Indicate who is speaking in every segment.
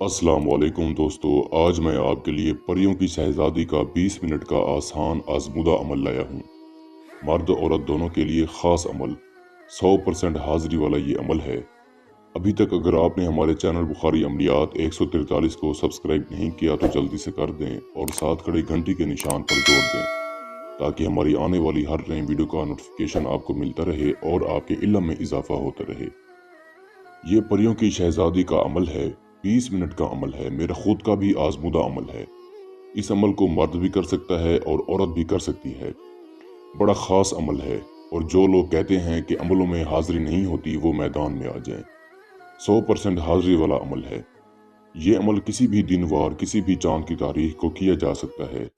Speaker 1: अस्सलाम वालेकुम दोस्तों, आज मैं आपके लिए परियों की शहजादी का 20 मिनट का आसान आजमूदा अमल लाया हूँ। मर्द औरत दोनों के लिए ख़ास अमल, 100% हाजिरी वाला ये अमल है। अभी तक अगर आपने हमारे चैनल बुखारी अमलियात 143 को सब्सक्राइब नहीं किया तो जल्दी से कर दें और साथ खड़े घंटी के निशान पर जोड़ दें ताकि हमारी आने वाली हर नई वीडियो का नोटिफिकेशन आपको मिलता रहे और आपके इल्म में इजाफा होता रहे। ये परियों की शहजादी का अमल है, 20 मिनट का अमल है, मेरा खुद का भी आजमूदा अमल है। इस अमल को मर्द भी कर सकता है और औरत भी कर सकती है। बड़ा ख़ास अमल है और जो लोग कहते हैं कि अमलों में हाजिरी नहीं होती वो मैदान में आ जाएं। 100% हाजिरी वाला अमल है। ये अमल किसी भी दिन वार किसी भी चांद की तारीख को किया जा सकता है।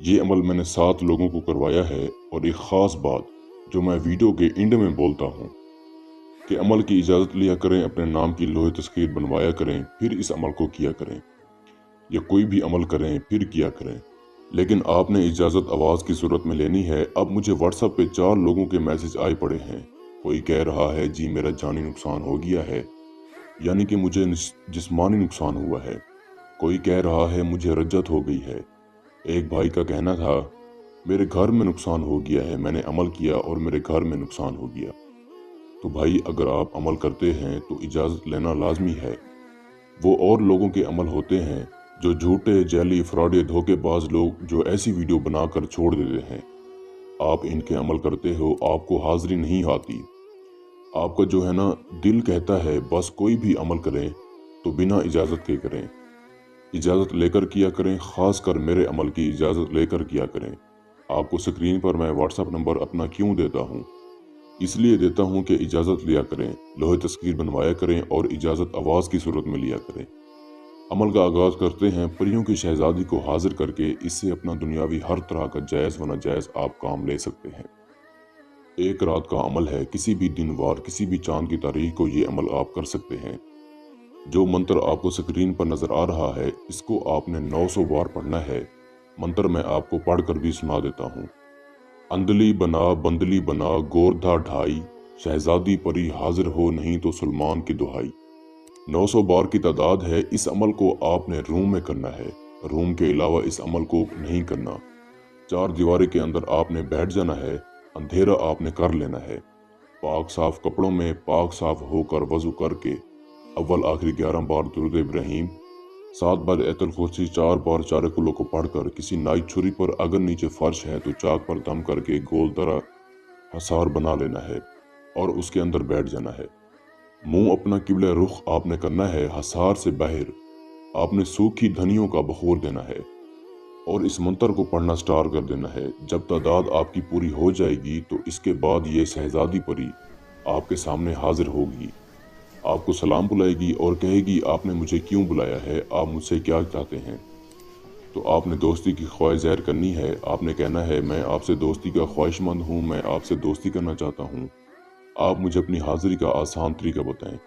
Speaker 1: ये अमल मैंने 7 लोगों को करवाया है और एक ख़ास बात जो मैं वीडियो के एंड में बोलता हूँ कि अमल की इजाज़त लिया करें, अपने नाम की लोहे तस्वीर बनवाया करें, फिर इस अमल को किया करें, या कोई भी अमल करें फिर किया करें। लेकिन आपने इजाज़त आवाज़ की सूरत में लेनी है। अब मुझे व्हाट्सएप पे 4 लोगों के मैसेज आए पड़े हैं। कोई कह रहा है जी मेरा जानी नुकसान हो गया है, यानी कि मुझे जिस्मानी नुकसान हुआ है। कोई कह रहा है मुझे रज्जत हो गई है। एक भाई का कहना था मेरे घर में नुकसान हो गया है, मैंने अमल किया और मेरे घर में नुकसान हो गया। तो भाई अगर आप अमल करते हैं तो इजाज़त लेना लाजमी है। वो और लोगों के अमल होते हैं जो झूठे जैली फ्रॉडी धोखेबाज लोग जो ऐसी वीडियो बनाकर छोड़ देते हैं। आप इनके अमल करते हो, आपको हाजिरी नहीं आती। आपका जो है ना दिल कहता है बस कोई भी अमल करें तो बिना इजाज़त के करें। इजाज़त लेकर किया करें, ख़ास कर मेरे अमल की इजाज़त लेकर किया करें। आपको स्क्रीन पर मैं व्हाट्सएप नंबर अपना क्यों देता हूँ? इसलिए देता हूँ कि इजाज़त लिया करें, लोहे तस्वीर बनवाया करें और इजाज़त आवाज़ की सूरत में लिया करें। अमल का आगाज़ करते हैं परियों की शहजादी को हाजिर करके। इससे अपना दुनियावी हर तरह का जायज़ व नाजायज़ आप काम ले सकते हैं। एक रात का अमल है, किसी भी दिन वार किसी भी चांद की तारीख को ये अमल आप कर सकते हैं। जो मंत्र आपको स्क्रीन पर नज़र आ रहा है इसको आपने 900 बार पढ़ना है। मंत्र मैं आपको पढ़कर भी सुना देता हूँ। अंधली बना बंदली बना गोरधा ढाई, शहजादी परी हाजिर हो नहीं तो सलमान की दुहाई। 900 बार की तादाद है। इस अमल को आपने रूम में करना है, रूम के अलावा इस अमल को नहीं करना। 4 दीवारी के अंदर आपने बैठ जाना है, अंधेरा आपने कर लेना है। पाक साफ कपड़ों में पाक साफ होकर वजू करके अव्वल आखिरी 11 बार दुरूद इब्राहिम, 7 बार आयतुल कुर्सी, 4 बार चार कुलों को पढ़कर किसी नाई छुरी पर, अगर नीचे फर्श है तो चाक पर दम करके गोल तरह हसार बना लेना है और उसके अंदर बैठ जाना है। मुंह अपना किबला रुख आपने करना है। हसार से बाहर आपने सूखी धनियों का बखोर देना है और इस मंत्र को पढ़ना स्टार्ट कर देना है। जब तादाद आपकी पूरी हो जाएगी तो इसके बाद ये शहजादी परी आपके सामने हाजिर होगी, आपको सलाम बुलाएगी और कहेगी आपने मुझे क्यों बुलाया है, आप मुझसे क्या चाहते हैं। तो आपने दोस्ती की ख्वाहिश ज़ाहिर करनी है। आपने कहना है मैं आपसे दोस्ती का ख्वाहिशमंद हूँ, मैं आपसे दोस्ती करना चाहता हूँ, आप मुझे अपनी हाजिरी का आसान तरीका बताएं।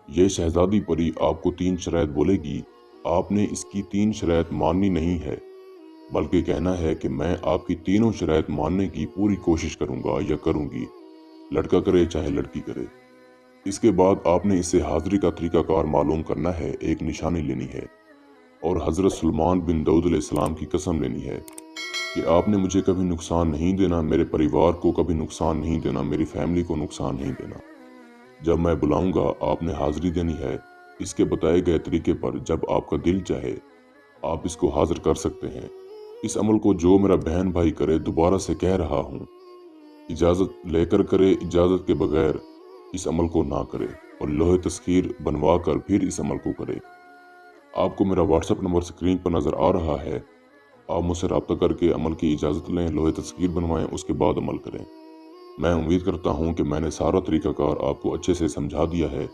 Speaker 1: यह शहजादी परी आपको 3 शराइत बोलेगी। आपने इसकी 3 शराइत माननी नहीं है, बल्कि कहना है कि मैं आपकी तीनों शराइत मानने की पूरी कोशिश करूँगा या करूँगी, लड़का करे चाहे लड़की करे। इसके बाद आपने इससे हाजिरी का तरीकाकार मालूम करना है, एक निशानी लेनी है और हज़रत सुलेमान बिन दाऊद अलैहिस्सलाम की कसम लेनी है कि आपने मुझे कभी नुकसान नहीं देना, मेरे परिवार को कभी नुकसान नहीं देना, मेरी फैमिली को नुकसान नहीं देना। जब मैं बुलाऊंगा आपने हाजिरी देनी है। इसके बताए गए तरीके पर जब आपका दिल चाहे आप इसको हाजिर कर सकते हैं। इस अमल को जो मेरा बहन भाई करे, दोबारा से कह रहा हूँ, इजाज़त लेकर करे, इजाज़त के बगैर इस अमल को ना करे और लोहे तस्वीर बनवा कर फिर इस अमल को करे। आपको मेरा व्हाट्सएप नंबर स्क्रीन पर नज़र आ रहा है। आप मुझसे रब्ता करके अमल की इजाज़त लें, लोहे तस्वीर बनवाएं, उसके बाद अमल करें। मैं उम्मीद करता हूं कि मैंने सारा तरीकाकार आपको अच्छे से समझा दिया है।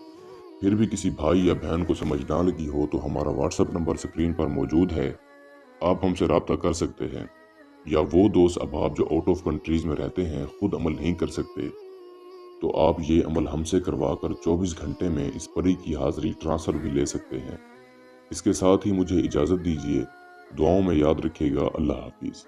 Speaker 1: फिर भी किसी भाई या बहन को समझ ना लगी हो तो हमारा व्हाट्सएप नंबर स्क्रीन पर मौजूद है, आप हमसे रब्ता कर सकते हैं। या वो दोस्त अहबाब जो आउट ऑफ कंट्रीज़ में रहते हैं, खुद अमल नहीं कर सकते, तो आप ये अमल हमसे करवा कर 24 घंटे में इस परी की हाजिरी ट्रांसफ़र भी ले सकते हैं। इसके साथ ही मुझे इजाज़त दीजिए। दुआओं में याद रखिएगा। अल्लाह हाफिज़।